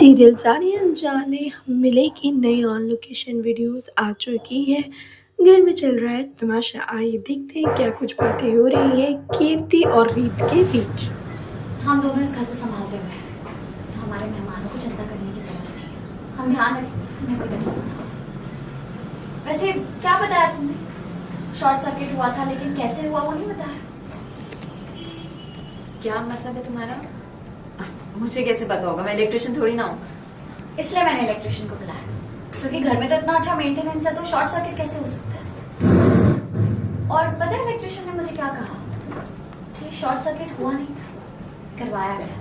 Serial जाने अनजाने मिले की नई ऑन लोकेशन वीडियोस आ चुकी है। घर में चल रहा है तमाशा। आइए देखते हैं क्या कुछ बातें हो रही है कीर्ति और रीत के बीच। हम दोनों इस घर को संभालते हुए तो हमारे मेहमानों को चिंता करने की जरूरत नहीं है। हम ध्यान रखें, हमें कोई तकलीफ ना हो। वैसे क्या बताया तुमने? शॉर्ट सर्किट हुआ था, लेकिन कैसे हुआ वो नहीं बताया। क्या मतलब है तुम्हारा? मुझे कैसे पता होगा? मैं इलेक्ट्रिशियन थोड़ी ना हूँ। इसलिए मैंने इलेक्ट्रिशियन को बुलाया, क्योंकि घर में तो इतना अच्छा मेंटेनेंस है, तो शॉर्ट सर्किट कैसे हो सकता है। और पता है इलेक्ट्रिशियन ने मुझे क्या कहा कि शॉर्ट सर्किट हुआ नहीं था, करवाया गया।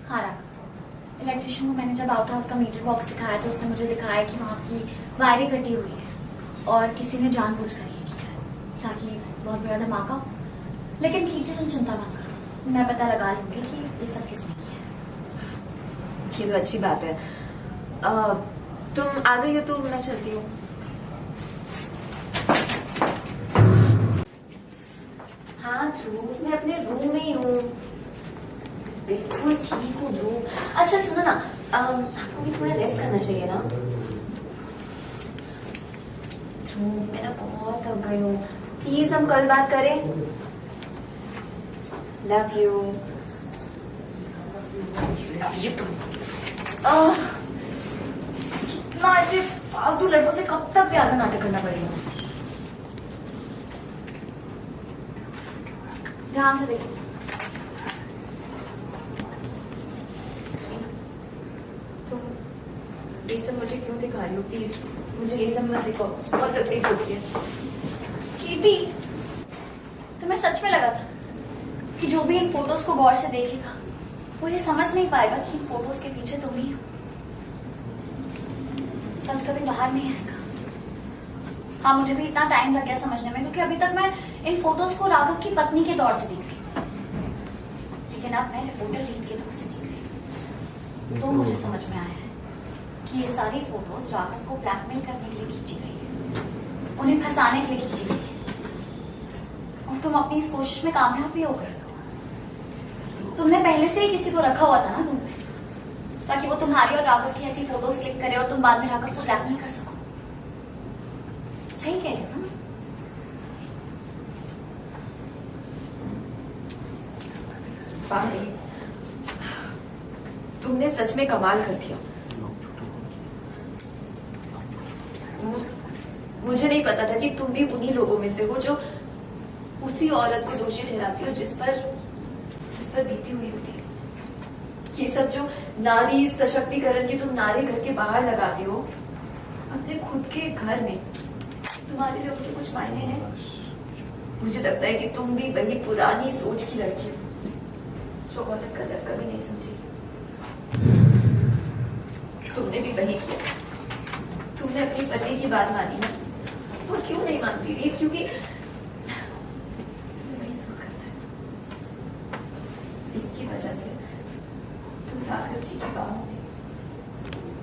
हाँ राघव, इलेक्ट्रिशियन को मैंने जब आउट हाउस का मीटर बॉक्स दिखाया तो उसने मुझे दिखाया कि वहाँ की वायरें कटी हुई है और किसी ने जानबूझकर ये किया है ताकि बहुत बड़ा धमाका हो। लेकिन कीर्ति तुम चिंता मत करो, मैं पता लगा लूंगी कि ये सब किसने किया है। ये तो अच्छी बात है। तुम आ गई हो तो मैं चलती हूँ। हाँ ध्रुव, मैं अपने रूम में ही हूँ, बिल्कुल ठीक हूँ ध्रुव। अच्छा सुनो ना, आपको भी थोड़ा रेस्ट करना चाहिए ना। ध्रुव मैं ना बहुत थक गई हूँ, प्लीज हम कल बात करें। Love you. Love you too. कितना ऐसे फालतू लड़कों से कब तक प्यार का नाटक करना पड़ेगा? ध्यान से देखो। तुम ये सब मुझे क्यों दिखा रही हो? प्लीज मुझे ये सब मत दिखाओ, बहुत तकलीफ होती है। कीर्ति, तुम्हें सच में लगा था कि जो भी इन फोटोज को गौर से देखेगा वो ये समझ नहीं पाएगा कि इन फोटोज के पीछे तुम ही हो। सच कभी बाहर नहीं आएगा। हाँ, मुझे भी इतना टाइम लग गया समझने में, क्योंकि अभी तक मैं इन फोटोज को राघव की पत्नी के दौर से देख रही हूँ, लेकिन अब मैं रिपोर्टर रीत के दौर से देख रही हूँ। तो मुझे समझ में आया है कि ये सारी फोटोज राघव को ब्लैकमेल करने के लिए खींची गई है, उन्हें फंसाने के लिए खींची गई है। और तुम अपनी इस कोशिश में कामयाब भी हो गए हो। तुमने पहले से ही किसी को रखा हुआ था ना रूम में, ताकि वो तुम्हारी और राघव की ऐसी फोटोज क्लिक करे और तुम बाद में राघव को ब्लैकमेल कर सको। सही कह रही हो ना? वाकई तुमने सच में कमाल कर दिया। मुझे नहीं पता था कि तुम भी उन्हीं लोगों में से हो जो उसी औरत को दोषी ठहराती हो जिस पर बीती हुई होती है। ये सब जो नारी सशक्तिकरण की तुम नारे घर के बाहर लगाते हो, अपने खुद के घर में तुम्हारे लिए उनके कुछ मायने हैं? मुझे लगता है कि तुम भी वही पुरानी सोच की लड़की हो जो औरत का दर्द कभी नहीं समझेगी। तुमने भी वही किया। तुमने अपनी पति की बात मानी ना, और क्यों नहीं मानती रही? क्योंकि वही सुख करता है। इसकी वजह से तुम राघव जी की बाहों में,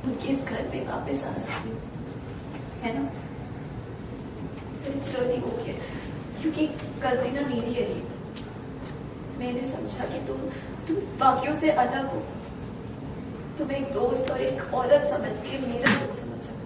उनके इस घर पे वापस आ सकती हो, है ना? इट्स रियली ओके, क्योंकि गलती ना मेरी है रीत। मैंने समझा कि तुम बाकियों से अलग हो। तुम एक दोस्त और एक औरत समझ के मेरा दुख समझ सकते।